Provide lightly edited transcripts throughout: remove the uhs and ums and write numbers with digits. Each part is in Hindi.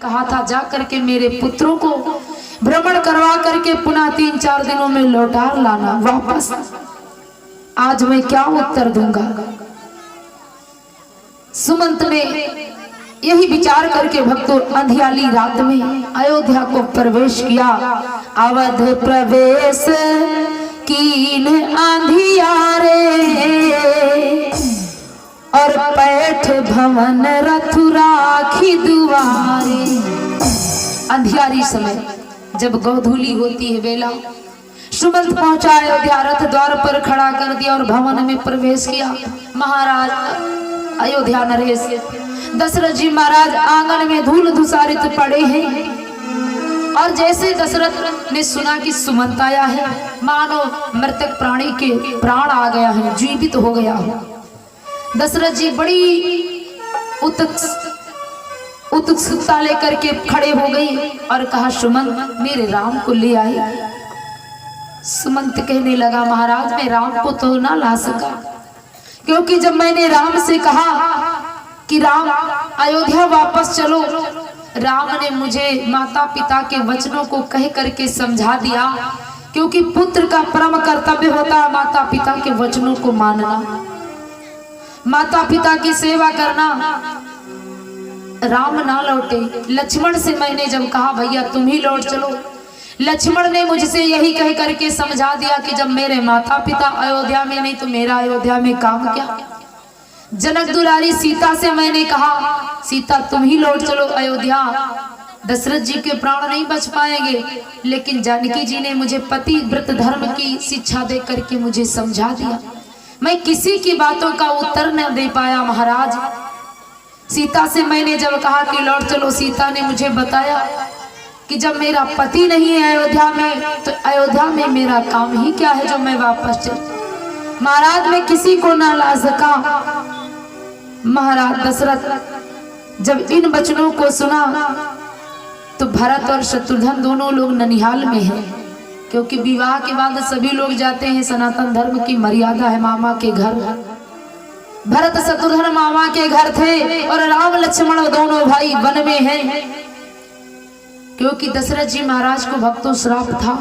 कहा था जा करके मेरे पुत्रों को भ्रमण करवा करके पुनः 3-4 दिनों में लौटा लाना वापस। आज मैं क्या उत्तर दूंगा। सुमंत ने यही विचार करके भक्तों अंधियाली रात में अयोध्या को प्रवेश किया। अवध प्रवेश कीन अंधियारे और पैठ भवन रथु राखी दुआरे। अंधियारी समय जब गोधूली होती है बेला, सुमंत पहुंचा अयोध्या, रथ द्वार पर खड़ा कर दिया और भवन में प्रवेश किया। महाराज अयोध्या नरेश दशरथ जी महाराज आंगन में धूल धुसारित पड़े हैं और जैसे दशरथ ने सुना कि सुमंत आया है, मानो मृतक प्राणी के प्राण आ गया है, जीवित हो गया है। दशरथ जी बड़ी उत्सुकता लेकर के खड़े हो गए और कहा सुमंत मेरे राम को ले आए। सुमंत कहने लगा महाराज मैं राम को तो ना ला सका, क्योंकि जब मैंने राम से कहा कि राम अयोध्या वापस चलो, राम ने मुझे माता पिता के वचनों को कह करके समझा दिया, क्योंकि पुत्र का परम कर्तव्य होता है माता पिता के वचनों को मानना, माता पिता की सेवा करना। राम ना लौटे, लक्ष्मण से मैंने जब कहा भैया तुम ही लौट चलो, लक्ष्मण ने मुझसे यही कह करके समझा दिया कि जब मेरे माता पिता अयोध्या में नहीं तो मेरा अयोध्या में काम क्या। जनक दुलारी सीता से मैंने कहा सीता तुम ही लौट चलो अयोध्या, दशरथ जी के प्राण नहीं बच पाएंगे, लेकिन जानकी जी ने मुझे पति व्रत धर्म की शिक्षा दे करके मुझे समझा दिया। मैं किसी की बातों का उत्तर न दे पाया महाराज। सीता से मैंने जब कहा कि लौट चलो, सीता ने मुझे बताया कि जब मेरा पति नहीं है अयोध्या में तो अयोध्या में मेरा काम ही क्या है जो मैं वापस चल। महाराज मैं किसी को ना ला सका। महाराज दशरथ जब इन वचनों को सुना तो भरत और शत्रुघ्न दोनों लोग ननिहाल में हैं, क्योंकि विवाह के बाद सभी लोग जाते हैं, सनातन धर्म की मर्यादा है मामा के घर। भरत शत्रुघ्न मामा के घर थे और राम लक्ष्मण दोनों भाई वन में हैं, क्योंकि दशरथ जी महाराज को भक्तों श्राप था।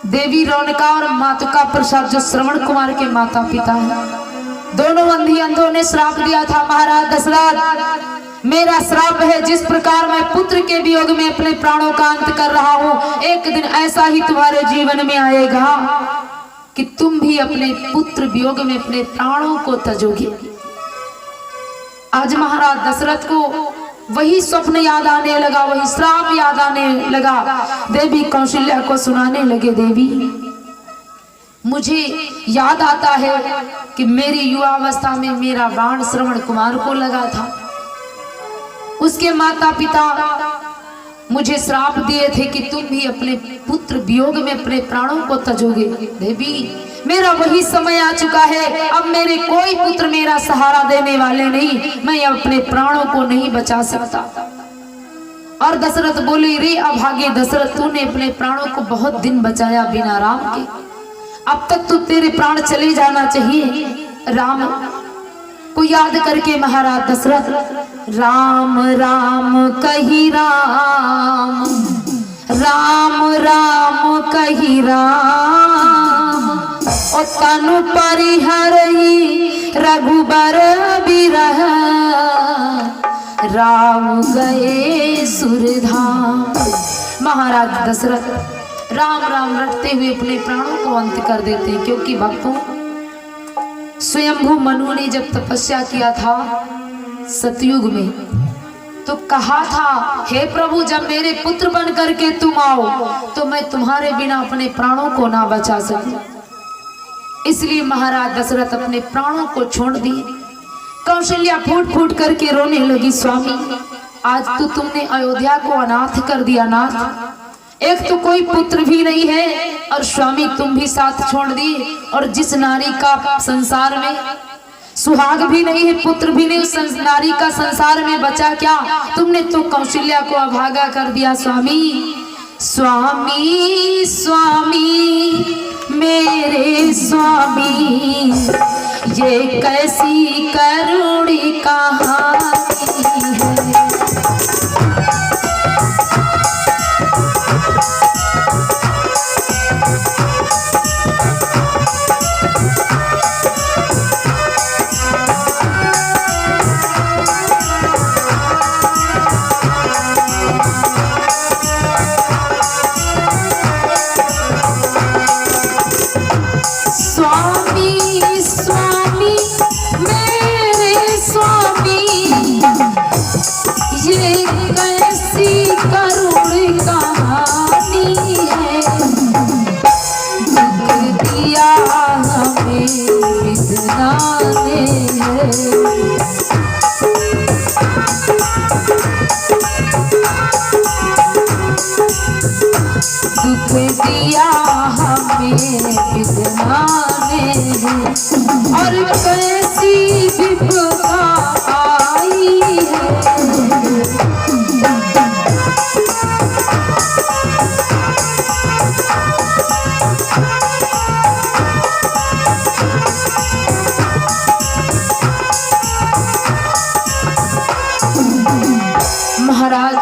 देवी रौनका और मातुका प्रसाद जो श्रवण कुमार के माता पिता हैं, दोनों अंधों ने श्राप दिया था। महाराज दशरथ मेरा श्राप है, जिस प्रकार मैं पुत्र के वियोग में अपने प्राणों का अंत कर रहा हूं, एक दिन ऐसा ही तुम्हारे जीवन में आएगा कि तुम भी अपने पुत्र वियोग में अपने प्राणों को तजोगे। आज महाराज दशरथ को वही स्वप्न याद आने लगा, वही श्राप याद आने लगा। देवी कौशल्या को सुनाने लगे, देवी मुझे याद आता है कि मेरी युवावस्था में मेरा बाण श्रवण कुमार को लगा था, उसके माता पिता मुझे श्राप दिए थे कि तुम भी अपने पुत्र वियोग में अपने प्राणों को तजोगे। देवी मेरा वही समय आ चुका है, अब मेरे कोई पुत्र मेरा सहारा देने वाले नहीं, मैं अपने प्राणों को नहीं बचा सकता। और दशरथ बोले रे अभागे दशरथ तूने अपने प्राणों को बहुत दिन बचाया बिना राम के, अब तक तो तेरे प्राण चले जाना चाहिए। राम को याद करके महाराज दशरथ राम राम कही राम, राम राम कही राम, ओ तनु परिहरहि रघुबर बिरह, राम गए सुरधाम। महाराज दशरथ राम राम रटते हुए अपने प्राणों को अंत कर देते, क्योंकि भक्तों स्वयंभू मनु ने जब तपस्या किया था सतयुग में तो कहा था हे प्रभु जब मेरे पुत्र बन करके तुम आओ तो मैं तुम्हारे बिना अपने प्राणों को ना बचा सकूं। इसलिए महाराज दशरथ अपने प्राणों को छोड़ दिए। कौशल्या फूट फूट करके रोने लगी, स्वामी आज तो तुमने अयोध्या को अनाथ कर दिया। नाथ एक तो कोई पुत्र भी नहीं है और स्वामी तुम भी साथ छोड़ दिए, और जिस नारी का संसार में सुहाग भी नहीं है, पुत्र भी नहीं, उस नारी का संसार में बचा क्या? तुमने तो कौशल्या को अभागा कर दिया। स्वामी स्वामी स्वामी मेरे स्वामी, ये कैसी करुणी कहानी है। कैसी विपदा आई है। महाराज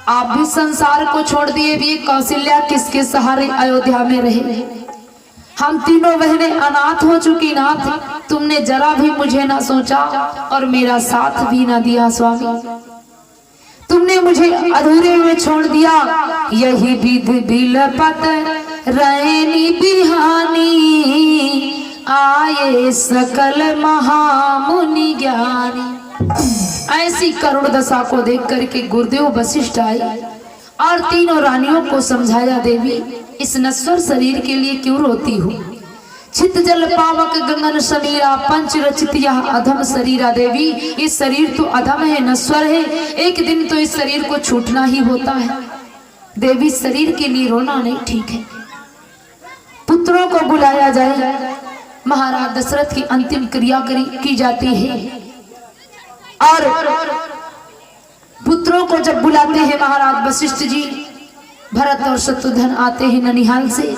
आप भी संसार को छोड़ दिए भी कौशल्या किसके सहारे अयोध्या में रहे। हम तीनों बहनें अनाथ हो चुकी नाथ, तुमने जरा भी मुझे ना सोचा और मेरा साथ भी ना दिया स्वामी। तुमने मुझे अधूरे में छोड़ दिया। यही विध बिलपत रैनी बिहानी, आए सकल महामुनि ज्ञानी। ऐसी करुण दशा को देख करके गुरुदेव वशिष्ठ आए और तीनों रानियों को समझाया, देवी इस नश्वर शरीर के लिए क्यों रोती हो। चित जल पावक गगन समीरा, पंच रचित यह अधम शरीरा। देवी इस शरीर तो अधम है, नश्वर है, एक दिन तो इस शरीर को छूटना ही होता है। देवी शरीर के लिए रोना नहीं ठीक है। पुत्रों को बुलाया जाए। महाराज दशरथ की अंतिम क्रिया की जाती है और पुत्रों को जब बुलाते हैं महाराज वशिष्ठ जी, भरत और शत्रुघ्न आते हैं ननिहाल से।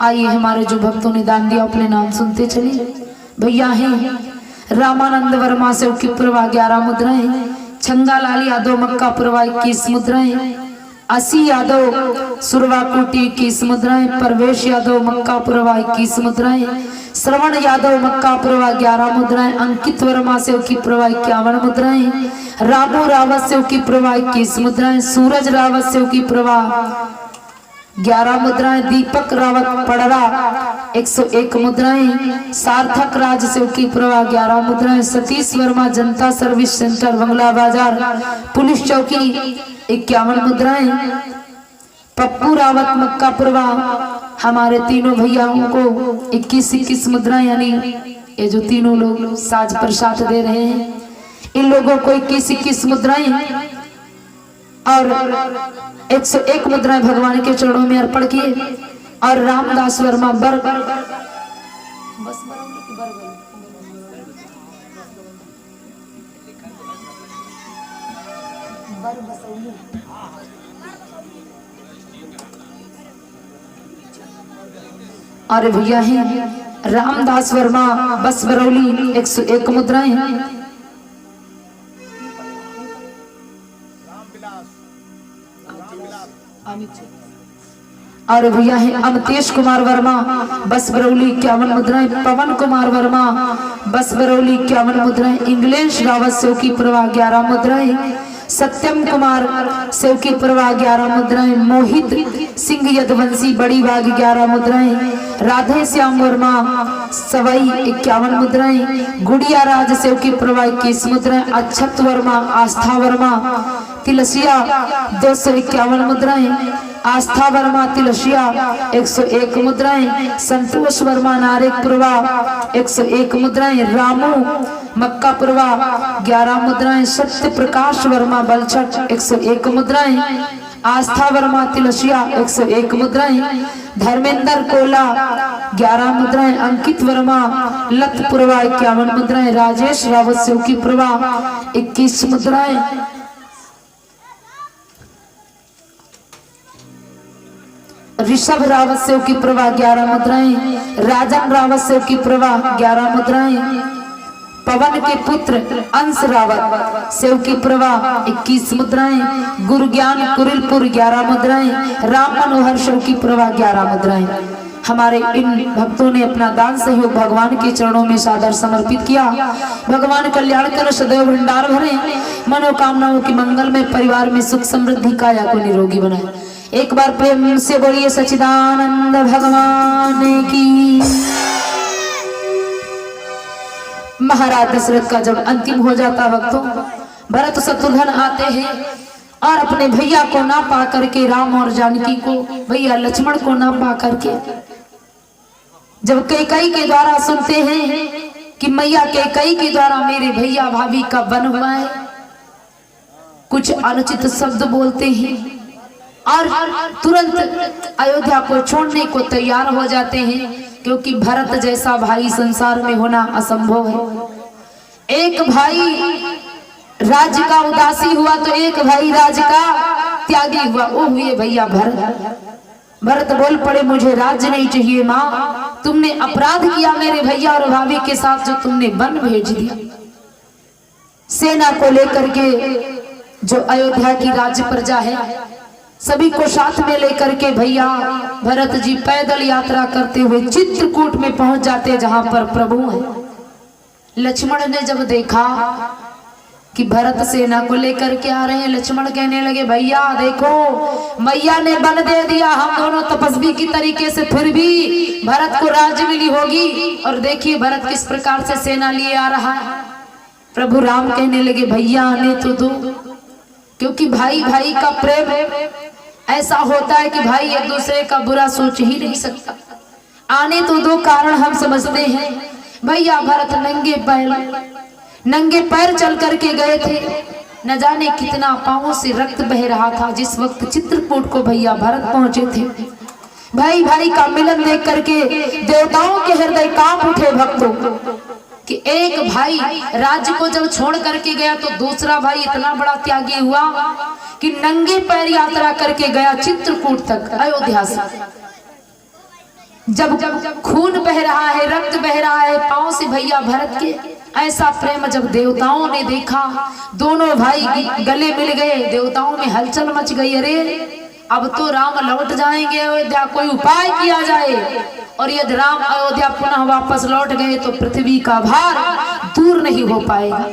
आइए हमारे जो भक्तों ने दान दिया अपने नाम सुनते चलिए। भैया हैं रामानंद वर्मा से की प्रवाह 11 मुद्राएं, छंगालाल यादव मक्का प्रवाह 21 मुद्राएं, असी यादव सुरवाकुटी 21 मुद्राएं, परवेश यादव मक्का प्रवाह 21 मुद्राएं, श्रवण यादव मक्का प्रवाह 11 मुद्राएं, अंकित वर्मा सेव की प्रवाह 51 मुद्राएं, रामू रावत सेव की प्रवाह 21 मुद्राएं, सूरज रावत सेव की प्रवाह 11 मुद्राएं, दीपक रावत पड़रा 101 मुद्राएं, सार्थक राज सेव की प्रवाह 11 मुद्राएं, सतीश वर्मा जनता सर्विस सेंटर बंगला बाजार पुलिस चौकी 51 मुद्राएं, पप्पू रावत मक्का प्रवाह हमारे तीनों भैयाओं को 21-21 मुद्राएं, यानी ये जो तीनों लोग साज प्रसाद दे रहे हैं इन लोगों को 21-21 मुद्राएं और 101 मुद्राएं भगवान के चरणों में अर्पण किए। और रामदास वर्मा अरे भैया हैं रामदास वर्मा बस बरौली 101 मुद्राएं हैं। और भैया है अमतेश कुमार वर्मा बस बरौली 51 मुद्राएं, पवन कुमार वर्मा बस बरौली 51 मुद्राएं, इंग्लिश रावत सेव की प्रवाह 11 मुद्राएं, सत्यम कुमार सेव की प्रवाह 11 मुद्राएं, मोहित सिंह यदवंशी बड़ी बाग 11 मुद्राएं, राधे श्याम वर्मा सवाई 51 मुद्राएं, गुड़िया राज सेव की प्रवाह 21 मुद्राएं, अक्षत वर्मा आस्था वर्मा तिलसिया 251 मुद्राएं, आस्था वर्मा तिलसिया 101 मुद्राएं, संतोष वर्मा नारेक प्रवाह 101 मुद्राएं, रामू मक्का प्रवाह 11 मुद्राएं, सत्य प्रकाश वर्मा बलछट 101 मुद्राएं, आस्था वर्मा तिलसिया 101 मुद्राएं, धर्मेंद्र कोला 11 मुद्राएं, अंकित वर्मा लत प्रवाह 51 मुद्राएं, राजेश रावत सेव की प्रवाह 21 मुद्राएं, ऋषभ रावत सेव की प्रवाह 11 मुद्राएं, राजन रावत सेव की प्रवाह 11 मुद्राएं, पवन के पुत्र अंश रावत सेव की प्रवाह 21 मुद्राएं, गुरुज्ञान कुरिलपुर 11 मुद्राएं, राम मनोहर सेव की प्रवाह 11 मुद्राएं। हमारे इन भक्तों ने अपना दान सहयोग भगवान के चरणों में सादर समर्पित किया। भगवान कल्याण कर सदैव भंडार भरे, मनोकामनाओं की मंगल में परिवार में सुख समृद्धि काया को निरोगी बनाए। एक बार प्रेम से बोलिए सच्चिदानंद भगवान की। महाराज दशरथ का जब अंतिम हो जाता वक्तों, भरत शत्रुघ्न आते हैं और अपने भैया को ना पा करके, राम और जानकी को, भैया लक्ष्मण को ना पा करके, जब कैकेयी के द्वारा सुनते हैं कि मैया कैकेयी के द्वारा मेरे भैया भाभी का वन हुआ है, कुछ अनुचित शब्द बोलते हैं और तुरंत अयोध्या को छोड़ने को तैयार हो जाते हैं, क्योंकि भरत जैसा भाई संसार में होना असंभव है। एक भाई राज्य का उदासी हुआ तो एक भाई राज्य का त्यागी हुआ, वो हुए भैया भरत। भरत बोल पड़े, मुझे राज्य नहीं चाहिए माँ, तुमने अपराध किया मेरे भैया और भाभी के साथ, जो तुमने वन भेज दिया। सेना को लेकर के जो अयोध्या की राज्य प्रजा है सभी को साथ में लेकर के भैया भरत जी पैदल यात्रा करते हुए चित्रकूट में पहुंच जाते, जहां पर प्रभु है। लक्ष्मण ने जब देखा कि भरत सेना को लेकर के आ रहे हैं, लक्ष्मण कहने लगे, भैया देखो मैया ने बल दे दिया, हम दोनों तपस्वी की तरीके से, फिर भी भरत को राज्य मिली होगी, और देखिए भरत किस प्रकार से सेना लिए आ रहा है। प्रभु राम कहने लगे, भैया आने तो दो, क्योंकि भाई भाई का प्रेम ऐसा होता है कि भाई एक दूसरे का बुरा सोच ही नहीं सकता। आने तो दो, कारण हम समझते हैं। भैया भरत नंगे पैर चल करके गए थे, न जाने कितना पांवों से रक्त बह रहा था। जिस वक्त चित्रकूट को भैया भरत पहुंचे थे, भाई भाई का मिलन देख करके देवताओं के हृदय कांप उठे भक्तों, कि एक भाई राज्य को जब छोड़ करके गया तो दूसरा भाई इतना बड़ा त्यागी हुआ कि नंगे पैर यात्रा करके गया चित्रकूट तक, अयोध्या से। जब खून बह रहा है, रक्त बह रहा है पांव से भैया भरत के, ऐसा प्रेम जब देवताओं ने देखा, दोनों भाई गले मिल गए, देवताओं में हलचल मच गई। अरे अब तो राम लौट जाएंगे अयोध्या, कोई उपाय किया जाए। और यदि राम अयोध्या पुनः वापस लौट गए तो पृथ्वी का भार दूर नहीं हो पाएगा,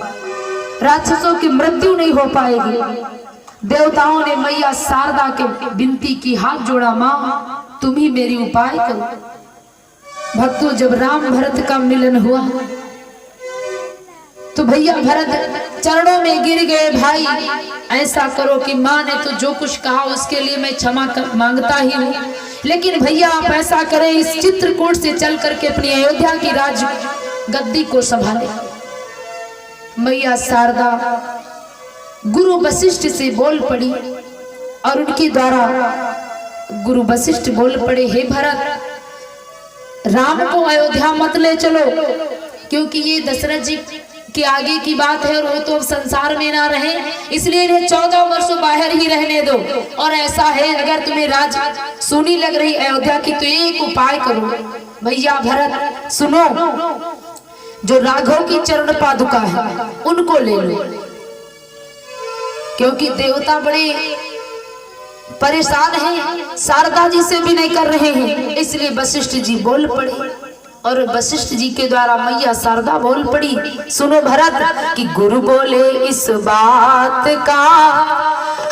राक्षसों की मृत्यु नहीं हो पाएगी। देवताओं ने मैया शारदा के विनती की, हाथ जोड़ा, माँ तुम ही मेरी उपाय करो। भक्तों जब राम भरत का मिलन हुआ तो भैया भरत चरणों में गिर गए, भाई ऐसा करो कि माँ ने तो जो कुछ कहा उसके लिए मैं क्षमा मांगता ही हूँ, लेकिन भैया आप ऐसा करें, इस चित्रकूट से चल करके अपनी अयोध्या की राज गद्दी को संभाले। मैया शारदा गुरु वशिष्ठ से बोल पड़ी और उनके द्वारा गुरु वशिष्ठ बोल पड़े, हे भरत राम को अयोध्या मत ले चलो, क्योंकि ये दशरथ जी के आगे की बात है और वो तो अब संसार में ना रहे, इसलिए इन्हें 14 वर्षों बाहर ही रहने दो। और ऐसा है अगर तुम्हें राज सुनी लग रही अयोध्या की तो एक उपाय करो। भैया भरत सुनो, जो राघव की चरण पादुका है उनको ले लो, क्योंकि देवता बड़े परेशान हैं, शारदा जी से भी नहीं कर रहे हैं, इसलिए वशिष्ठ जी बोल पड़े। और वशिष्ठ जी के द्वारा मैया शारदा बोल पड़ी, सुनो भरत कि गुरु बोले इस बात का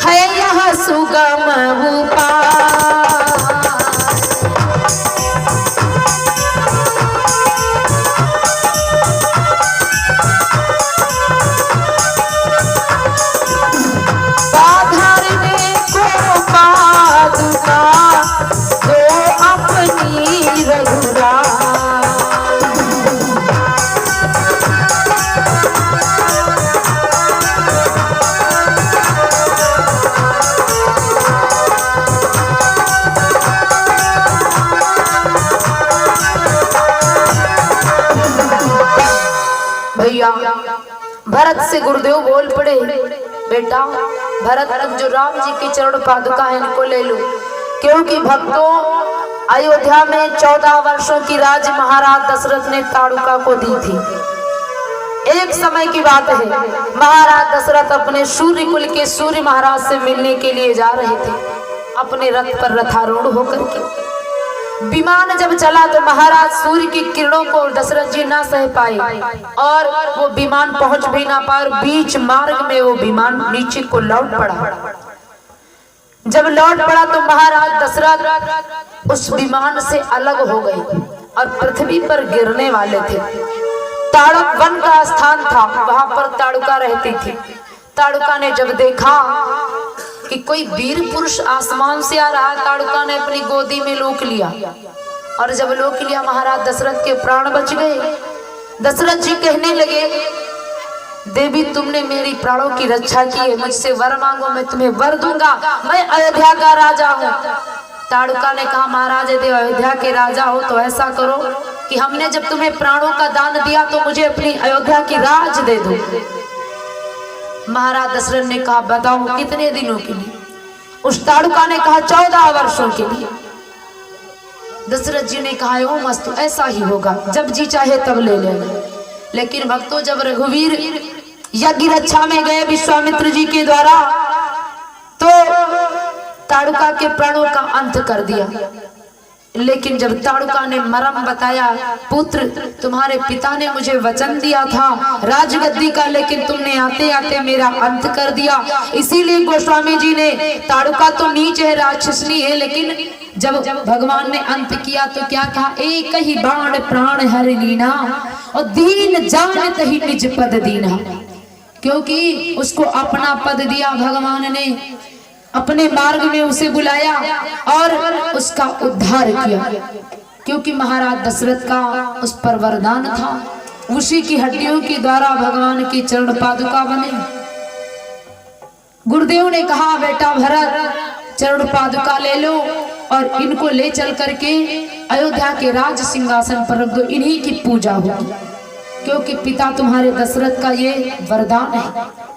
है यह सुगम उपाय। बाधरने को पादुका दो अपनी रघुरा। भरत से गुरुदेव बोल पड़े, बेटा भरत जो राम जी की चरण पादुका है इनको ले लो, क्योंकि भक्तों अयोध्या में 14 वर्षों की राज महाराज दशरथ ने ताड़ुका को दी थी। एक समय की बात है, महाराज दशरथ अपने सूर्य कुल के सूर्य महाराज से मिलने के लिए जा रहे थे, अपने रथ पर रथारूढ़ होकर के। विमान जब चला तो महाराज सूर्य की किरणों को दशरथ जी ना सह पाए और वो विमान पहुंच भी ना पाए, बीच मार्ग में वो विमान नीचे को लौट पड़ा। जब लौट पड़ा तो महाराज दशरथ उस विमान से अलग हो गए और पृथ्वी पर गिरने वाले थे। ताड़ुक वन का स्थान था, वहां पर ताड़ुका रहती थी। ताड़ुका ने जब देखा कि कोई वीर पुरुष आसमान से आ रहा, ताड़ुका ने अपनी गोदी में लोक लिया और जब लोक लिया महाराज दशरथ के प्राण बच गए। दशरथ जी कहने लगे देवी तुमने मेरी प्राणों की रक्षा की है, मुझसे वर मांगो मैं तुम्हें वर दूंगा, मैं अयोध्या का राजा हूँ। ताड़ुका ने कहा महाराज यदि अयोध्या के राजा हो तो ऐसा करो कि हमने जब तुम्हें प्राणों का दान दिया तो मुझे अपनी अयोध्या की राज दे दो। महाराज दशरथ ने कहा बताओ कितने दिनों के लिए? उस ताड़ुका ने कहा 14 वर्षों के लिए। दशरथ जी ने कहा ओ मस्त ऐसा ही होगा, जब जी चाहे तब ले लेना। लेकिन भक्तों जब रघुवीर यज्ञ रक्षा में गए विश्वामित्र जी के द्वारा तो ताड़ुका के प्राणों का अंत कर दिया। लेकिन जब ताड़ुका ने मरम बताया पुत्र तुम्हारे पिता ने मुझे वचन दिया था राजगद्दी का, लेकिन तुमने आते आते मेरा अंत कर दिया। इसीलिए गोस्वामी जी ने ताड़ुका तो नीच है राक्षसनी है, लेकिन जब भगवान ने अंत किया तो क्या कहा एक ही बाण प्राण हर लीना और दीन जानत ही निज पद दीना। क्योंकि उसको अपना पद दिया भगवान ने, अपने मार्ग में उसे बुलाया और उसका उद्धार किया। क्योंकि महाराज दशरथ का उस पर वरदान था, उसी की हड्डियों के द्वारा भगवान की चरण पादुका बने। गुरुदेव ने कहा बेटा भरत चरण पादुका ले लो और इनको ले चल करके अयोध्या के राज सिंहासन पर रख दो, इन्हीं की पूजा होगी। क्योंकि पिता तुम्हारे दशरथ का ये वरदान है।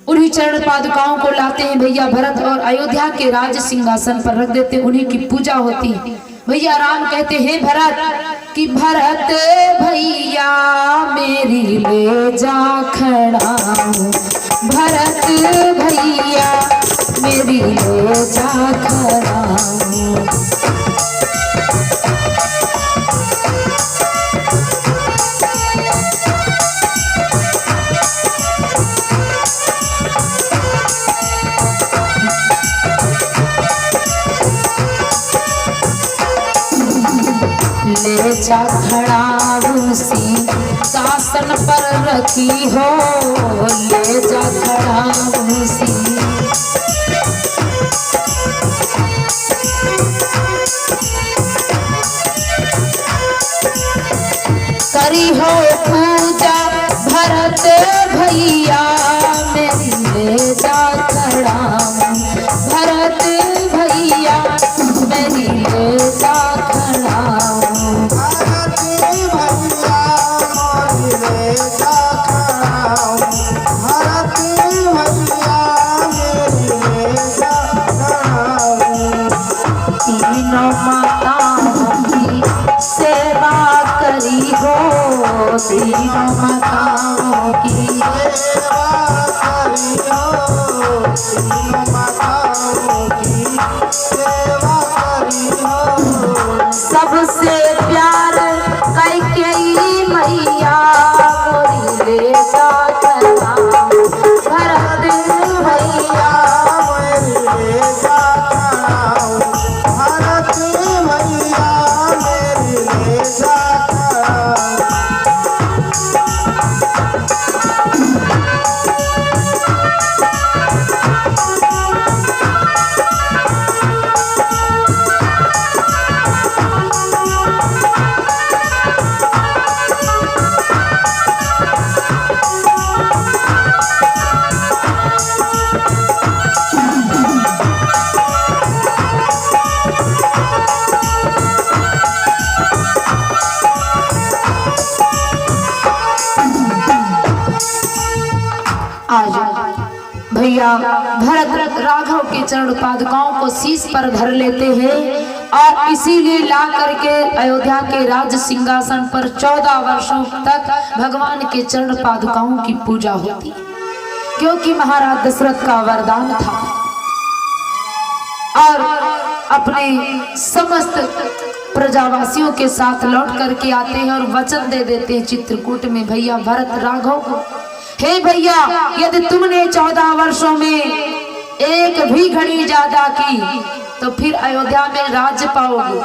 उन्हीं चरण पादुकाओं को लाते हैं भैया भरत और अयोध्या के राज सिंहासन पर रख देते, उन्हीं की पूजा होती है। भैया राम कहते हैं भरत कि भरत भैया मेरी ले जा खड़ा, भरत भैया मेरी ले जा खड़ा। ले जा खड़ा उसी शासन पर रखी हो, ले जा खड़ा उसी करी हो पूजा भरत भैया मेरी ले जा खड़ा, भरत भैया मेरी ले जा खड़ा। तीनों माताओं की सेवा करी हो, तीनों माताओं की सेवा करी हो, तीनों माताओं की सेवा करी हो। सबसे प्यार कैकेयी मैया मोरी ले जा खड़ा, भरत भैया मोरी ले जा भैया भरत राघव के चरण पादुकाओं को शीश पर धर लेते हैं और इसीलिए ला करके अयोध्या के राज सिंहासन पर 14 वर्षों तक भगवान के चरण पादुकाओं की पूजा होती है। क्योंकि महाराज दशरथ का वरदान था और अपने समस्त प्रजावासियों के साथ लौट करके आते हैं और वचन दे देते हैं चित्रकूट में भैया भरत राघव को, हे भैया यदि तुमने 14 वर्षों में एक भी घड़ी ज्यादा की तो फिर अयोध्या में राज्य पाओगे,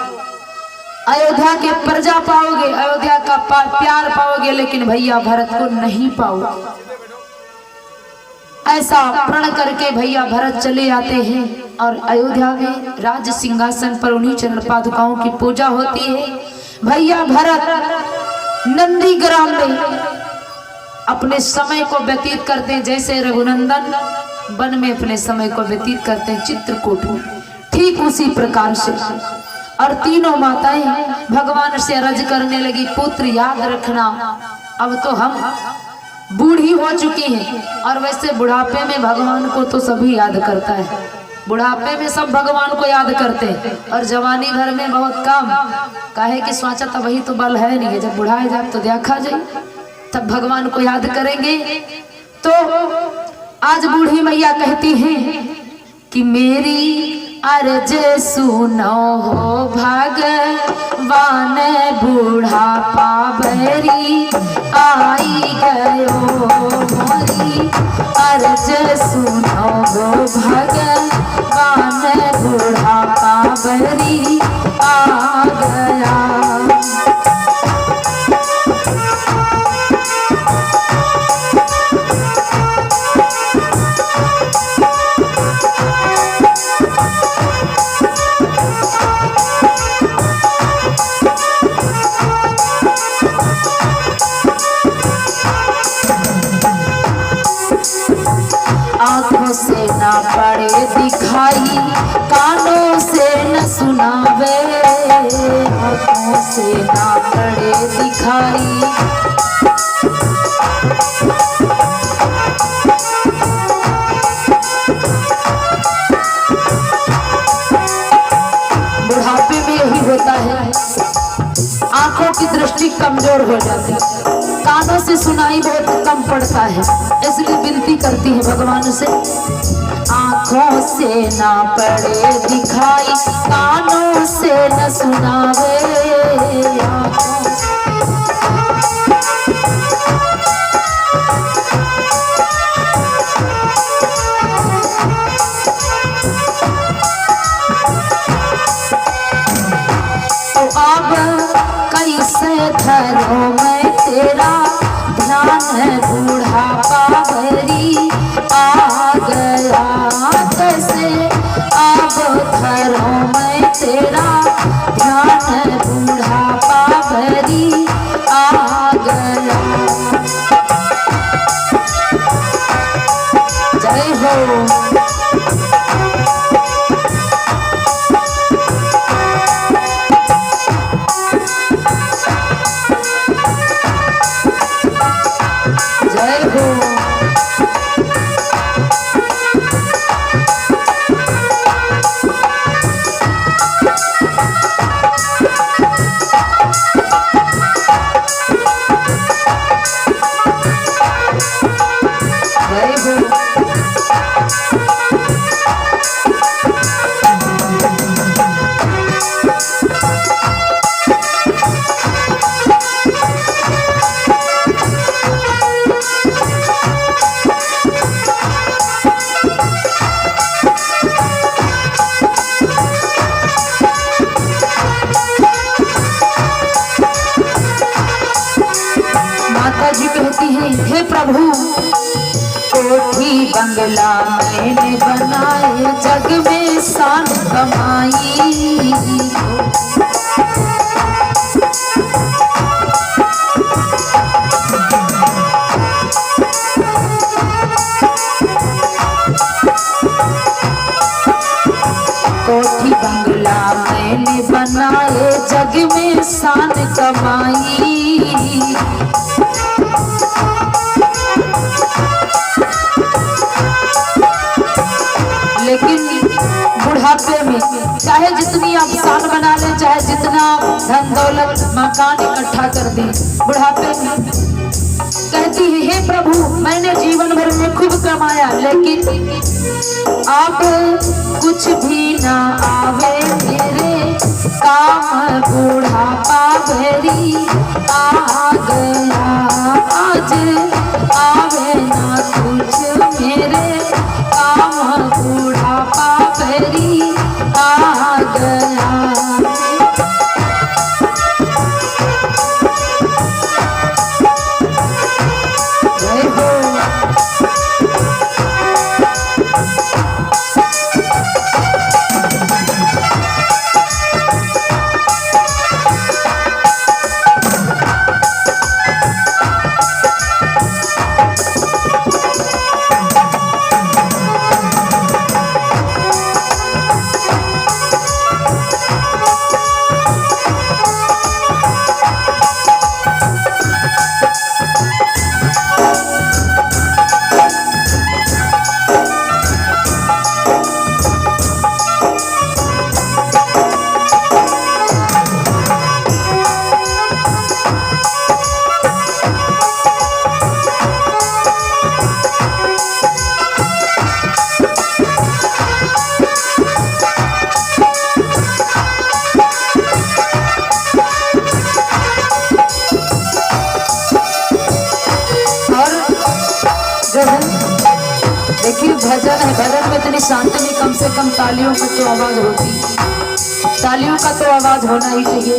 अयोध्या के प्रजा पाओगे, अयोध्या का प्यार पाओगे, लेकिन भैया भरत को नहीं पाओगे। ऐसा प्रण करके भैया भरत चले आते हैं और अयोध्या में राज सिंहासन पर उन्हीं चरण पादुकाओं की पूजा होती है। भैया भरत नंदी ग्राम में अपने समय को व्यतीत करते हैं, जैसे रघुनंदन वन में अपने समय को व्यतीत करते हैं चित्रकूट में, ठीक उसी प्रकार से। और तीनों माताएं भगवान से अर्ज करने लगी, पुत्र याद रखना, अब तो हम बूढ़ी हो चुकी हैं। और वैसे बुढ़ापे में भगवान को तो सभी याद करता है, बुढ़ापे में सब भगवान को याद करते हैं, और जवानी भर में बहुत कम। काहे कि सोचा तब वही तो बल है नहीं है, जब बुढ़ाए जाए तो देखा जाए तब भगवान को याद करेंगे। तो आज बूढ़ी मैया कहती हैं कि मेरी अर्ज सुनो हो भगवान, बुढ़ापा बरी आई गयो मोरी। अर्ज सुनो हो भगवान, बुढ़ापा बरी आ गया। आँखों से ना पड़े दिखाई, कानों से न सुनावे, आँखों से ना पड़े दिखाई। बुढ़ापे में यही होता है, आंखों की दृष्टि कमजोर हो जाती है, कानों से सुनाई बहुत कम पड़ता है। इसलिए विनती करती है भगवान से, आंखों से ना पड़े दिखाई, कानों से न सुनावे। तो अब कैसे धरो मैं तेरा ध्यान, बुढ़ापा भरी आ गया। कैसे अब धरो मैं तेरा ध्यान, बुढ़ापा भरी आ गया। जय हो। हे प्रभु, कोठी बंगला मैंने बनाए, जग में शान कमाई। कोठी बंगला मैंने बनाए, जग में शान कमाई। लेकिन बुढ़ापे में चाहे जितनी आप शान बना लें, चाहे जितना धन दौलत मकान इकट्ठा कर दें, बुढ़ापे में कहती है, हे प्रभु मैंने जीवन भर में खूब कमाया, लेकिन अब कुछ भी ना आवे मेरे काम, बुढ़ापा भरी आ गया। आज आवे ना कुछ मेरे काम, बुढ़ापा भरी आ गया। भजन है, भजन में इतनी शांति नहीं, कम से कम तालियों की तो आवाज होती, तालियों का तो आवाज होना ही चाहिए,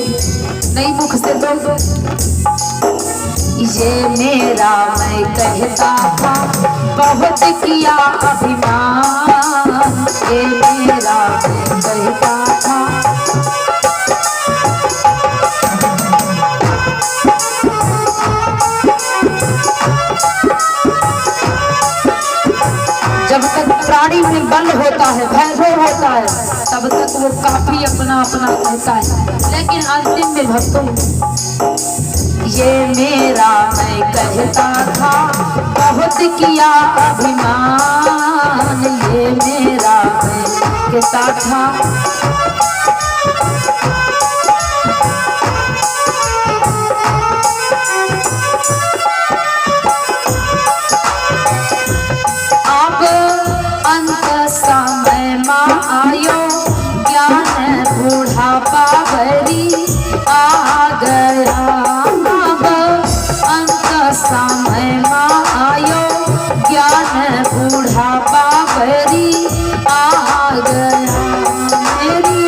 नहीं मुख से तो। ये मेरा मैं कहता था बहुत किया अभिमान, ये मेरा मैं कहता था। जब तक प्राणी में बल होता है, वैभव होता है, तब तक वो काफी अपना अपना कहता है, लेकिन अंतिम में भक्तों ये मेरा मैं कहता था बहुत किया अभिमान, ये मेरा मैं कहता था। अब अंत समय में आयो ज्ञान बुढ़ापा भरी आ गया, समय में आयो ज्ञान बुढ़ापा भरी आ गया मेरी।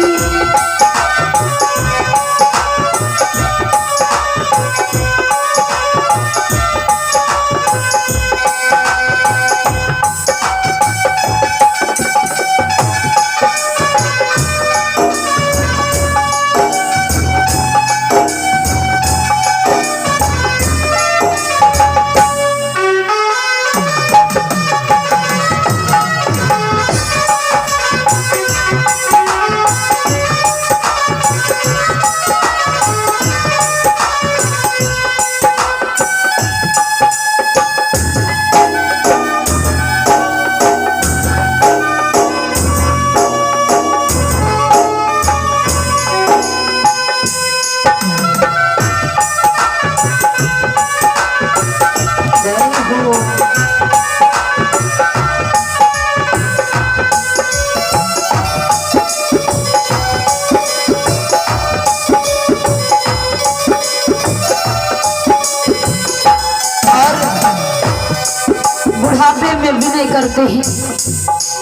बुढ़ापे में विनय करते हैं,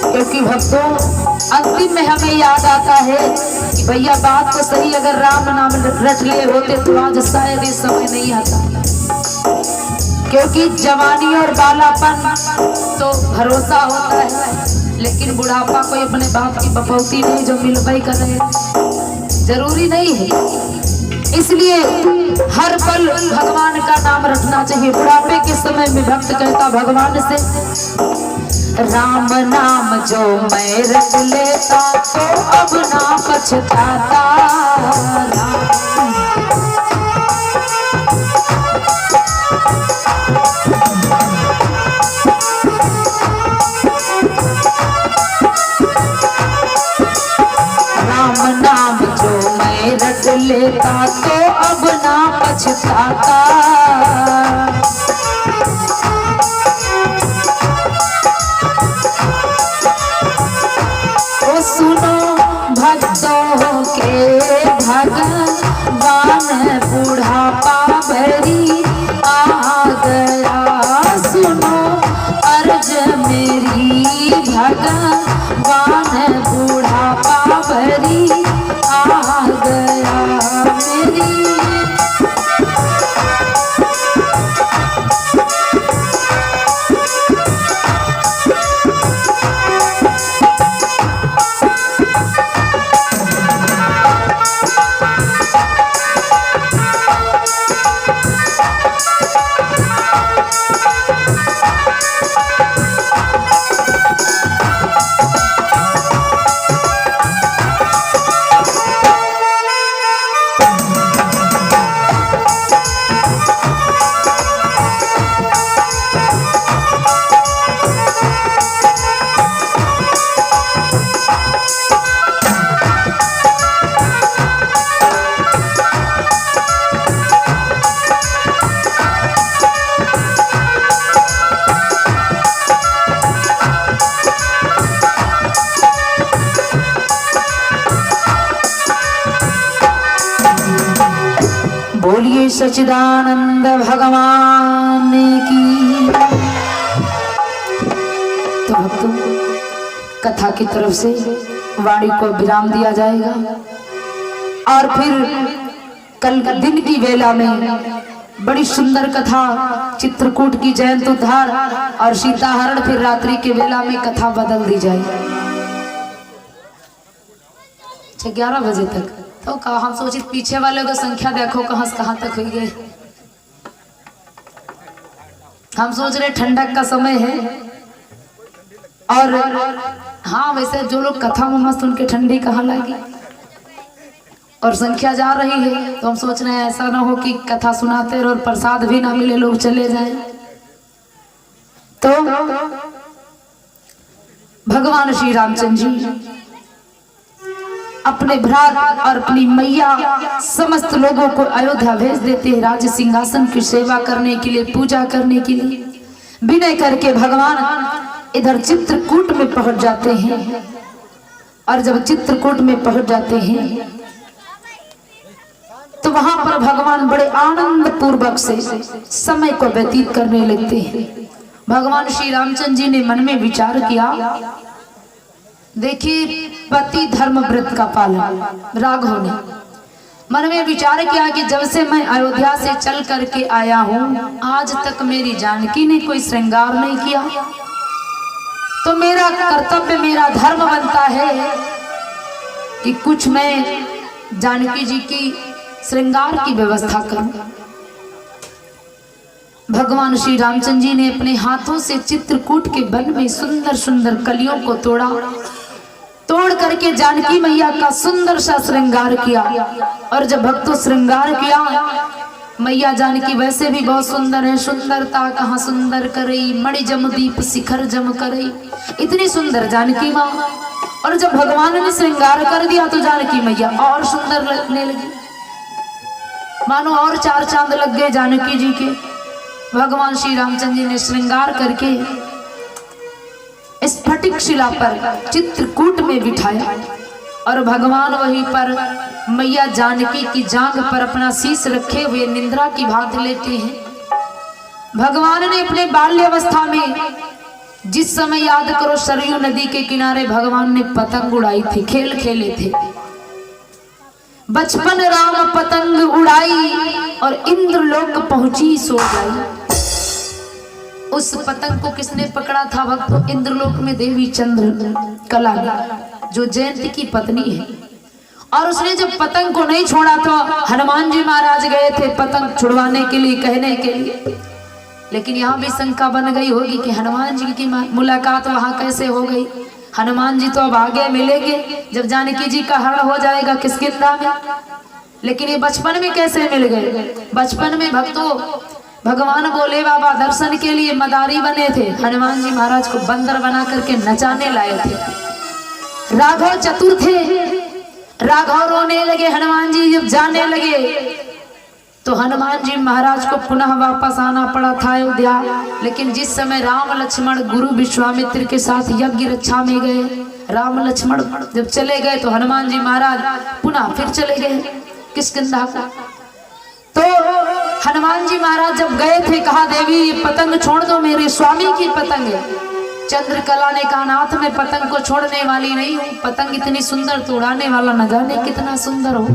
क्योंकि भक्तों अंतिम में हमें याद आता है कि भैया बात तो सही, अगर राम नाम रट लिए होते तो आज शायद ये समय नहीं आता, क्योंकि जवानी और बालापन तो भरोसा होता है, लेकिन बुढ़ापा कोई अपने बाप की बपौती नहीं जो मिलवाई कर रहे, जरूरी नहीं है। इसलिए हर पल भगवान का नाम रखना चाहिए। बुढ़ापे के समय में भक्त कहता भगवान से, राम नाम जो मैं रख लेता तो अब ना पछताता, राम नाम जो मैं रख लेता तो अब ना पछताता। ओ सुनो भक्तों के भगवान बुढ़ापा भरी आ गया, सुनो अर्ज मेरी भगवान बुढ़ापा भरी आ गया मेरी। बोलिए सच्चिदानंद भगवान की। तो भक्तों कथा की तरफ से वाणी को विराम दिया जाएगा और फिर कल दिन की वेला में बड़ी सुंदर कथा चित्रकूट की जयंत उद्धार और सीताहरण फिर रात्रि के वेला में कथा बदल दी जाए 11 बजे तक। तो कहा हम सोचित पीछे वाले को संख्या देखो कहां से कहां तक हुई गए। हम सोच रहे ठंडक का समय है और हाँ वैसे जो लोग कथा में मस्त उनके ठंडी कहाँ लगी और संख्या जा रही है। तो हम सोच रहे हैं ऐसा ना हो कि कथा सुनाते और प्रसाद भी ना मिले लोग चले जाएं। तो भगवान श्री रामचंद्र जी अपने भ्रात और अपनी मैया समस्त लोगों को अयोध्या भेज देते हैं राज सिंहासन की सेवा करने के लिए, पूजा करने के लिए। विनय करके भगवान इधर चित्रकूट में पहुंच जाते हैं और जब चित्रकूट में पहुंच जाते हैं तो वहां पर भगवान बड़े आनंद पूर्वक से समय को व्यतीत करने लगते हैं। भगवान श्री रामचंद्र जी ने मन में विचार किया, देखिए पति धर्म व्रत का पालन राघव ने मन में विचार किया कि जब से मैं अयोध्या से चल करके आया हूँ आज तक मेरी जानकी ने कोई श्रृंगार नहीं किया, तो मेरा कर्तव्य मेरा धर्म बनता है कि कुछ मैं जानकी जी की श्रृंगार की व्यवस्था करूं। भगवान श्री रामचंद्र जी ने अपने हाथों से चित्रकूट के वन में सुंदर सुंदर कलियों को तोड़ा, तोड़ करके जानकी मैया का सुंदर सा श्रृंगार किया। और जब भक्तों श्रृंगार किया, मैया जानकी वैसे भी बहुत सुंदर है, सुंदरता कहाँ सुंदर करई मणि जम दीप शिखर जम करई, इतनी सुंदर जानकी माँ। और जब भगवान ने श्रृंगार कर दिया तो जानकी मैया और सुंदर लगने लगी, मानो और 4 चांद लग गए जानकी जी के। भगवान श्री रामचंद्र जी ने श्रृंगार करके स्फटिक शिला पर चित्रकूट में बिठाया और भगवान वहीं पर मैया जानकी की जांघ पर अपना शीश रखे हुए निंद्रा की भांति लेटे हैं। भगवान ने अपने बाल्यावस्था में जिस समय याद करो सरयू नदी के किनारे भगवान ने पतंग उड़ाई थी, खेल खेले थे। बचपन राम पतंग उड़ाई और इंद्रलोक पहुंची सो गई। उस पतंग को किसने पकड़ा था भक्तों? इंद्रलोक में देवी चंद्र कला जो जयंत की पत्नी है। और उसने जब पतंग को नहीं छोड़ा तो हनुमान जी महाराज गए थे पतंग छुड़वाने के लिए, कहने के लिए। लेकिन यहाँ भी शंका बन गई होगी कि हनुमान जी की मुलाकात वहां कैसे हो गई। हनुमान जी तो अब आगे मिलेंगे जब जानकी जी का हरण हो जाएगा किष्किंधा में, लेकिन ये बचपन में कैसे मिल गए? बचपन में भक्तों भगवान बोले बाबा दर्शन के लिए मदारी बने थे, हनुमान जी महाराज को बंदर बना करके नचाने लाए थे। राघव चतुर थे, राघव रोने लगे, हनुमान जी जब जाने लगे तो हनुमान जी महाराज को पुनः वापस आना पड़ा था अयोध्या। लेकिन जिस समय राम लक्ष्मण गुरु विश्वामित्र के साथ यज्ञ रक्षा में गए, राम लक्ष्मण जब चले गए तो हनुमान जी महाराज पुनः फिर चले गए किष्किंधा को। तो हनुमान जी महाराज जब गए थे कहा देवी ये पतंग छोड़ दो, मेरे स्वामी की पतंग है। चंद्रकला ने कहा नाथ मैं पतंग को छोड़ने वाली नहीं हूँ, पतंग इतनी सुंदर तो उड़ाने वाला न जाने कितना सुंदर हो,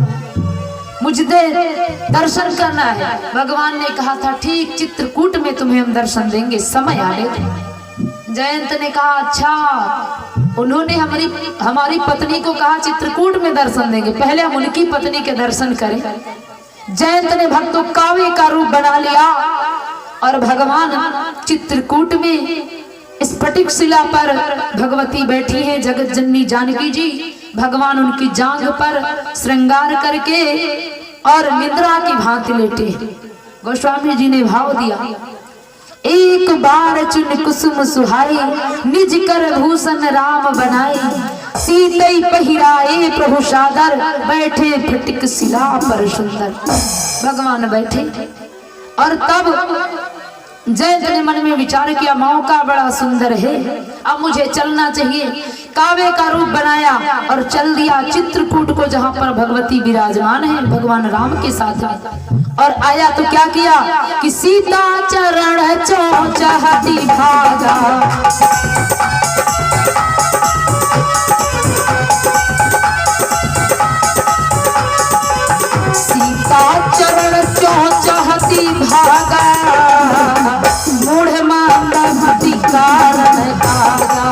मुझे दर्शन करना है। भगवान ने कहा था ठीक चित्रकूट में तुम्हें हम दर्शन देंगे, समय आने दो। जयंत ने कहा अच्छा, उन्होंने हमारी पत्नी को कहा चित्रकूट में दर्शन देंगे, पहले हम उनकी पत्नी के दर्शन करें। जयंत ने भक्तों काव्य का रूप बना लिया और भगवान चित्रकूट में स्फटिक शिला पर भगवती बैठी हैं जगत जननी जानकी जी। भगवान उनकी जांघ पर श्रृंगार करके और निद्रा की भांति लेटे। गोस्वामी जी ने भाव दिया, एक बार चुन कुसुम सुहाई निज कर भूषण राम बनाई, सीतई पहिराए प्रभु सादर बैठे फटिक शिला पर सुंदर। भगवान बैठे और तब जयंत ने मन में विचार किया मौका बड़ा सुंदर है, अब मुझे चलना चाहिए। काव्य का रूप बनाया और चल दिया चित्रकूट को जहां पर भगवती विराजमान है भगवान राम के साथ में। और आया तो क्या किया कि सीता चरण चौचहती भागा, कारण कागा।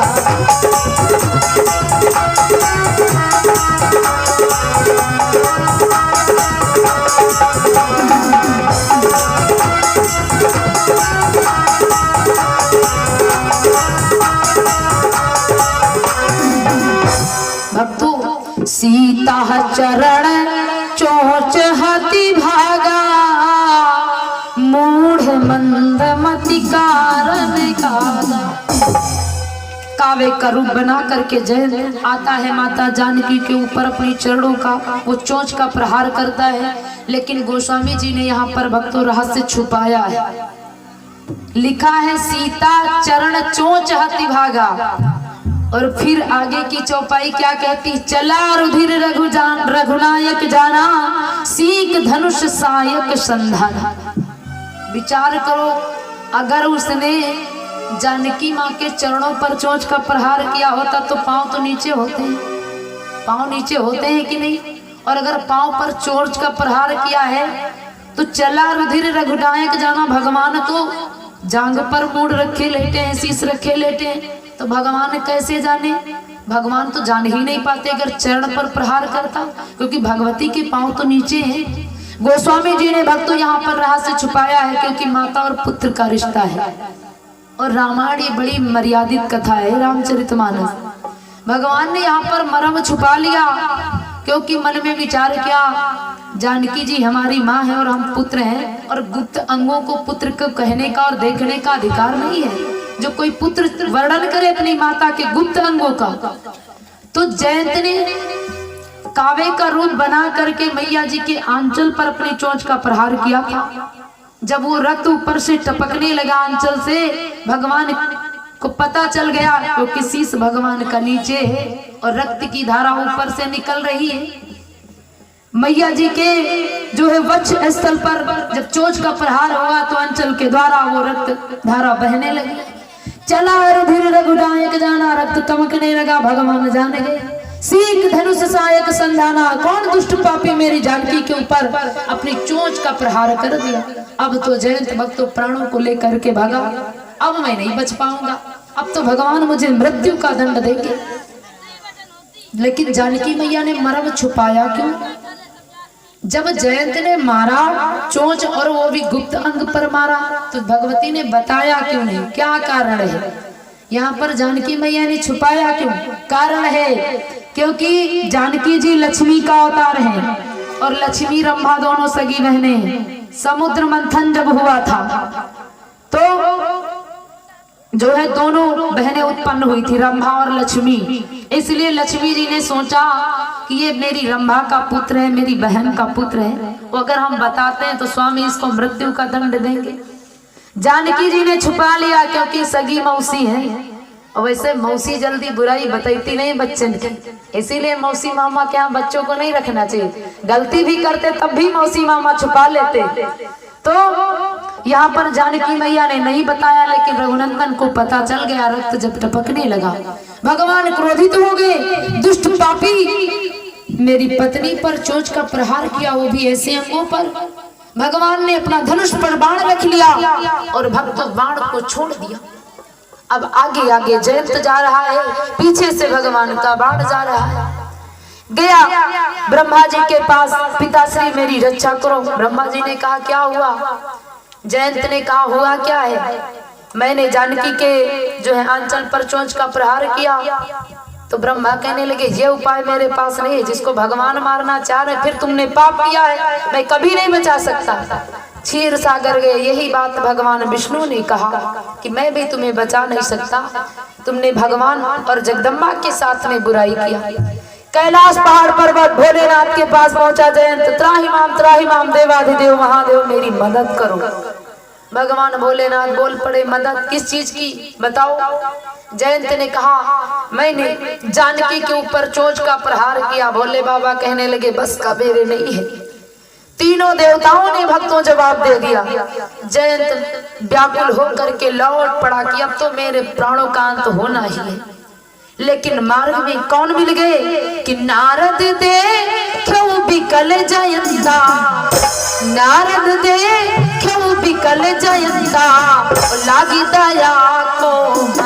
भक्तों, सीता चरण चोच हाथी भागा, मूढ़ मंदमति कारण कागा। कावे का रूप बना करके जय आता है माता जानकी के ऊपर अपनी चरणों का वो चोंच का प्रहार करता है। लेकिन गोस्वामी जी ने यहाँ पर भक्तों रहस्य छुपाया है। लिखा है सीता चरण चोंच हाथी भागा, और फिर आगे की चौपाई क्या कहती, चला रुधिर रघुनायक जाना, सीख धनुष सायक संधाना। विचार करो, अगर उसने जानकी माँ के चरणों पर चोंच का प्रहार किया होता तो पांव तो नीचे होते हैं, पांव नीचे होते हैं कि नहीं। और अगर पांव पर चोंच का प्रहार किया है तो चला रुधिर रघुनायक जाना, भगवान तो जांग पर मूड रखे लेटे हैं, शीश रखे लेटे हैं, तो भगवान कैसे जाने। भगवान तो जान ही नहीं पाते अगर चरण पर प्रहार करता, क्योंकि भगवती के पांव तो नीचे हैं। गोस्वामी जी ने भक्तों यहाँ पर रहस्य छुपाया है, क्योंकि माता और पुत्र का रिश्ता है। और रामायण ये बड़ी मर्यादित कथा है, रामचरितमानस। भगवान ने यहाँ पर मर्म छुपा लिया, क्योंकि मन में विचार किया, जानकी जी हमारी माँ है और हम पुत्र हैं, और गुप्त अंगों को पुत्र को कहने का और देखने का अधिकार नहीं है। जो कोई पुत्र वर्णन करे अपनी माता के गुप्त अंगों का, तो जयंत ने कावे का रूप बना करके मैया जी के आंचल पर अपनी चोंच का प्रहार किया था। जब वो रक्त ऊपर से टपकने लगा आंचल से, भगवान को पता चल गया, क्योंकि शीश भगवान का नीचे है और रक्त की धारा ऊपर से निकल रही है। मैया जी के जो है वक्ष स्थल पर जब चोंच का प्रहार हुआ तो अंचल के द्वारा वो रक्त धारा बहने लगी। चला रुधिर रघुनायक जाना, रक्त टपकने लगा, भगवान जाने गए। सीख धनुष सहायक संधाना, कौन दुष्ट पापी मेरी जानकी के ऊपर अपनी चोंच का प्रहार कर दिया। अब तो जयंत भक्तों प्राणों को लेकर के भागा, अब मैं नहीं बच पाऊंगा, अब तो भगवान मुझे मृत्यु का दंड देंगे। लेकिन जानकी मैया ने मर्म छुपाया क्यों। जब जयंत ने मारा चोंच और वो भी गुप्त अंग पर मारा, तो भगवती ने बताया क्यों नहीं, क्या कारण है। यहाँ पर जानकी मैया ने छुपाया क्यों, कारण है क्योंकि जानकी जी लक्ष्मी का अवतार हैं, और लक्ष्मी रंभा दोनों सगी बहनें हैं। समुद्र मंथन जब हुआ था तो जो है दोनों बहनें उत्पन्न हुई थी, रंभा और लक्ष्मी। इसलिए लक्ष्मी जी ने सोचा कि ये मेरी रंभा का पुत्र है, मेरी बहन का पुत्र है, वो अगर हम बताते हैं तो स्वामी इसको मृत्यु का दंड देंगे। जानकी जी ने छुपा लिया क्योंकि सगी मौसी है, और वैसे मौसी जल्दी बुराई बताती नहीं बच्चन की, इसीलिए मौसी मामा के यहाँ बच्चों को नहीं रखना चाहिए। गलती भी करते तब भी मौसी मामा छुपा लेते। तो यहाँ पर जानकी मैया ने नहीं बताया, लेकिन रघुनंदन को पता चल गया। रक्त जब टपकने लगा, भगवान क्रोधित हो गए, दुष्ट पापी मेरी पत्नी पर चोंच का प्रहार किया, वो भी ऐसे अंगों पर। भगवान ने अपना धनुष पर बाण रख लिया और भक्तों बाण को छोड़ दिया। अब आगे आगे जयंत जा रहा है, पीछे से भगवान का बाण जा रहा है। गया ब्रह्मा जी के पास, पिताश्री मेरी रक्षा करो। ब्रह्मा जी ने कहा क्या हुआ। जयंत ने कहा हुआ क्या है, मैंने जानकी के जो है आंचल पर चोंच का प्रहार किया। तो ब्रह्मा कहने लगे ये उपाय मेरे पास नहीं है, जिसको भगवान मारना चाह रहे, फिर तुमने पाप किया है, मैं कभी नहीं बचा सकता। क्षीर सागर गए, यही बात भगवान विष्णु ने कहा कि मैं भी तुम्हें बचा नहीं सकता, तुमने भगवान और जगदम्बा के साथ में बुराई किया। कैलाश पहाड़ पर्वत भोलेनाथ के पास पहुंचा जयंत, त्राहि माम देवाधिदेव महादेव मेरी मदद करो। भगवान भोलेनाथ बोल पड़े, मदद किस चीज की बताओ। जयंत ने कहा मैंने जानकी के ऊपर चोंच का प्रहार किया। भोले बाबा कहने लगे बस का मेरे नहीं है। तीनों देवताओं ने भक्तों जवाब दे दिया। जयंत व्याकुल होकर के लौट पड़ा कि अब तो मेरे प्राणों का अंत होना ही है। लेकिन मार्ग में कौन मिल गए कि नारद दे क्यों बिकल जयंता, नारद दे क्यों बिकल जयंता, लागी दया को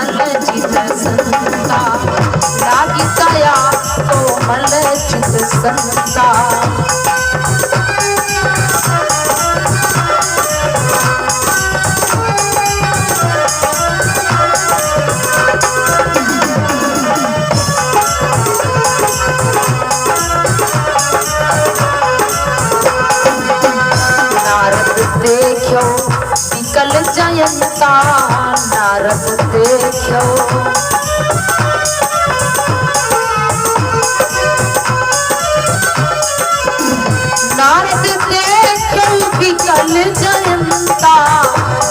जयंता नारद देखो। नारद देखो विकल जयंता,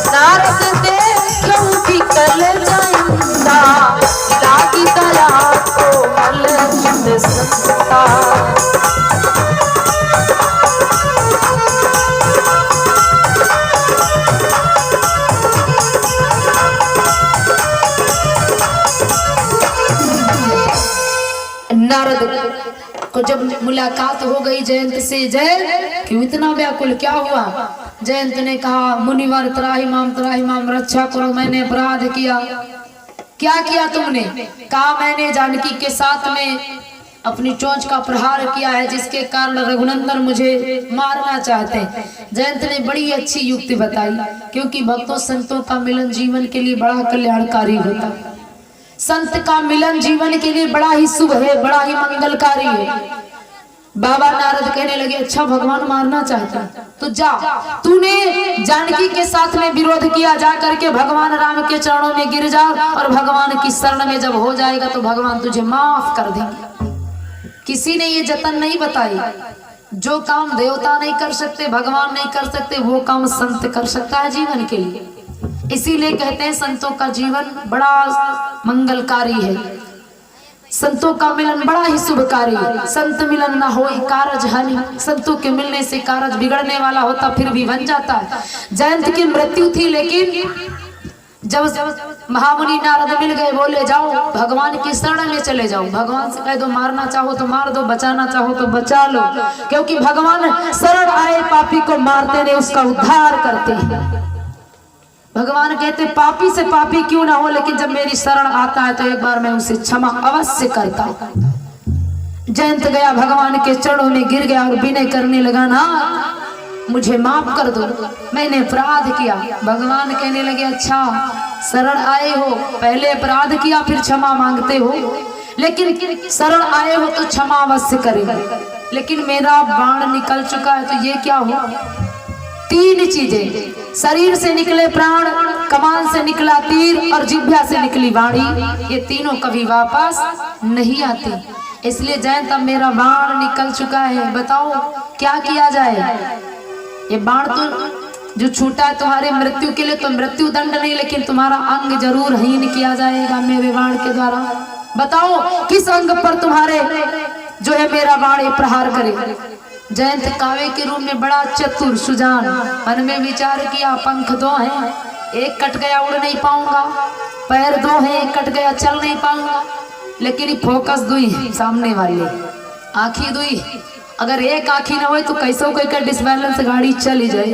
नारद देखो विकल जयंता, लागी दया कोमल चित संता। नारद को जब मुलाकात हो गई जयंत से, जयंत क्यों इतना व्याकुल, क्या हुआ? जयंत ने कहा, मुनिवर त्राहि माम रक्षा करो, मैंने अपराध किया। क्या किया तुमने? कहा, मैंने जानकी के साथ में अपनी चोंच का प्रहार किया है, जिसके कारण रघुनंदन मुझे मारना चाहते हैं। जयंत ने बड़ी अच्छी युक्ति बताई, क्योंकि भक्तों संतों का मिलन जीवन के लिए बड़ा कल्याणकारी होता है। संत का मिलन जीवन के लिए बड़ा ही शुभ है, बड़ा ही मंगलकारी है। बाबा नारद कहने लगे, अच्छा भगवान मारना चाहता तो जा, तूने जानकी के साथ में विरोध किया, जा करके भगवान राम के चरणों में गिर जा, और भगवान की शरण में जब हो जाएगा तो भगवान तुझे माफ कर देंगे। किसी ने ये जतन नहीं बताई, जो काम देवता नहीं कर सकते, भगवान नहीं कर सकते, वो काम संत कर सकता है जीवन के लिए। इसीलिए कहते हैं संतों का जीवन बड़ा मंगलकारी है, संतों का मिलन बड़ा ही शुभकारी है। संत मिलन ना हो कारज हानि, संतों के मिलने से कारज बिगड़ने वाला होता फिर भी बन जाता है। जयंत की मृत्यु थी, लेकिन जब महामुनि नारद मिल गए, बोले जाओ भगवान की शरण में चले जाओ, भगवान से कह दो मारना चाहो तो मार दो, बचाना चाहो तो बचा लो, क्योंकि भगवान शरण आए पापी को मारते नहीं, उसका उद्धार करते हैं। भगवान कहते पापी से पापी क्यों ना हो, लेकिन जब मेरी शरण आता है तो एक बार मैं उसे क्षमा अवश्य करता हूं। जयंत गया, भगवान के चरणों में गिर गया और विनय करने लगा, ना मुझे माफ कर दो, मैंने अपराध किया। भगवान कहने लगे, अच्छा शरण आए हो, पहले अपराध किया फिर क्षमा मांगते हो, लेकिन शरण आए हो तो क्षमा अवश्य करेंगे, लेकिन मेरा बाण निकल चुका है तो ये क्या हो? तीन चीजें, शरीर से निकले प्राण, कमान से निकला तीर और जिह्वा से निकली वाणी, ये तीनों कभी वापस नहीं आती। इसलिए जयंत अब मेरा बाण निकल चुका है, बताओ क्या किया जाए? ये बाण तो जो छूटा है तुम्हारे मृत्यु के लिए, तो मृत्यु दंड नहीं, लेकिन तुम्हारा अंग जरूर हीन किया जाएगा मेरे बाण के द्वारा। बताओ किस अंग पर तुम्हारे जो है मेरा बाण प्रहार करे? जयंत कावे के रूप में बड़ा चतुर सुजान, मन में विचार किया, पंख दो हैं, एक कट गया उड़ नहीं पाऊंगा, पैर दो हैं, एक कट गया चल नहीं पाऊंगा, लेकिन फोकस दुई है सामने वाले, आंखी दुई, अगर एक आंखी ना हो तो कैसे कोई का डिसबैलेंस गाड़ी चली जाए,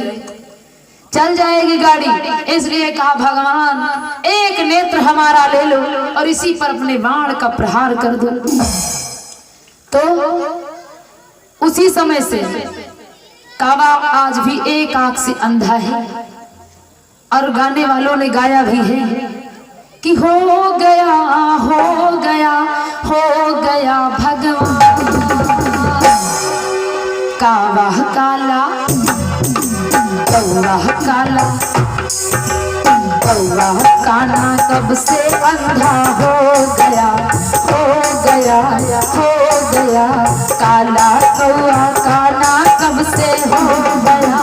चल जाएगी गाड़ी। इसलिए कहा भगवान एक नेत्र हमारा ले लो और इसी पर अपने बाण का प्रहार कर दो। तो उसी समय से कावा आज भी एक आंख से अंधा है, और गाने वालों ने गाया भी है कि हो गया हो गया हो गया भगवान, कावा काला कौवा काला, कौवा काना कब से अंधा हो गया हो गया हो गया, काला कौवा काना कब से हो गया।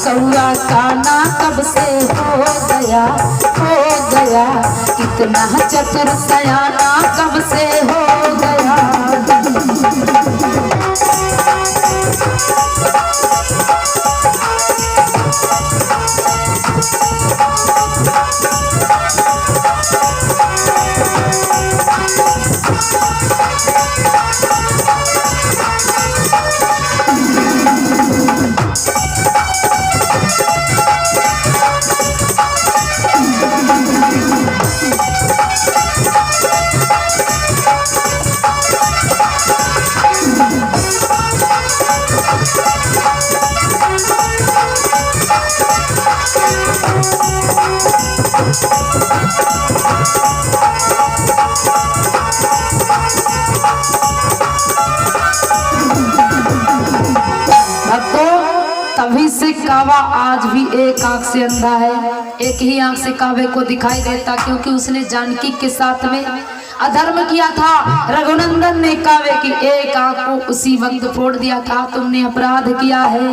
कौआ काना कब से हो गया, कितना चतुर सयाना कब से हो गया। तभी से कावा आज भी एक आंख से अंधा है, एक ही आंख से कावे को दिखाई देता, क्योंकि उसने जानकी के साथ में अधर्म किया था। रघुनंदन ने कावे की एक आंख को उसी वक्त फोड़ दिया था। तुमने अपराध किया है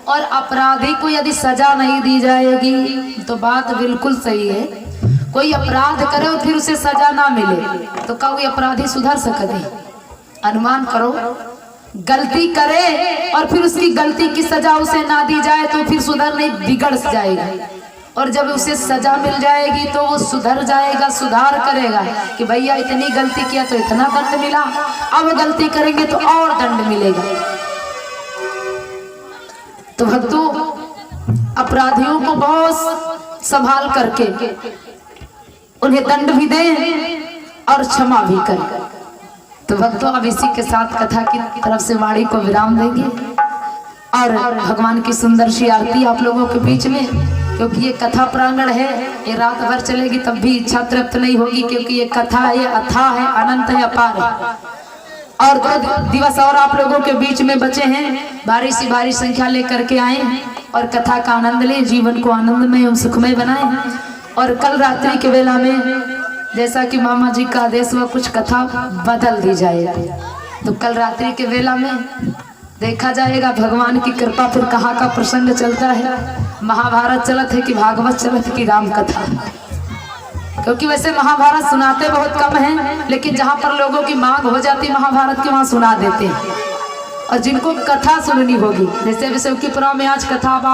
और अपराधी को यदि सजा नहीं दी जाएगी तो बात बिल्कुल सही है। कोई अपराध करे और फिर उसे सजा ना मिले तो क्या कोई अपराधी सुधर सकते? अनुमान करो, गलती करे और फिर उसकी गलती की सजा उसे ना दी जाए तो फिर सुधर नहीं, बिगड़ जाएगा। और जब उसे सजा मिल जाएगी तो वो सुधर जाएगा, सुधार करेगा कि भैया इतनी गलती किया तो इतना दंड मिला, अब गलती करेंगे तो और दंड मिलेगा। तो भक्तों, अपराधियों को बहुत संभाल करके उन्हें दंड भी दें और क्षमा भी करें। तो भक्तों, अब इसी के साथ कथा की तरफ से वाणी को विराम देंगे और भगवान की सुंदर सी आरती आप लोगों के बीच में, क्योंकि ये कथा प्रांगण है, ये रात भर चलेगी तब भी इच्छा तृप्त नहीं होगी, क्योंकि ये कथा है, ये अथाह है, अनंत है, अपार है। और 2 दिवस और आप लोगों के बीच में बचे हैं, भारी सी भारी संख्या लेकर के आए और कथा का आनंद लें, जीवन को आनंदमय एवं सुखमय बनाएं। और कल रात्रि के वेला में जैसा कि मामा जी का आदेश हुआ, कुछ कथा बदल दी जाए, तो कल रात्रि के वेला में देखा जाएगा भगवान की कृपा फिर कहाँ का प्रसंग चलता है, महाभारत चलत है कि भागवत चलत है कि राम कथा। क्योंकि वैसे महाभारत सुनाते बहुत कम हैं, लेकिन जहाँ पर लोगों की मांग हो जाती महाभारत की, वहाँ सुना देते हैं। और जिनको कथा सुननी होगी, जैसे विषय की पुराण में आज कथा आप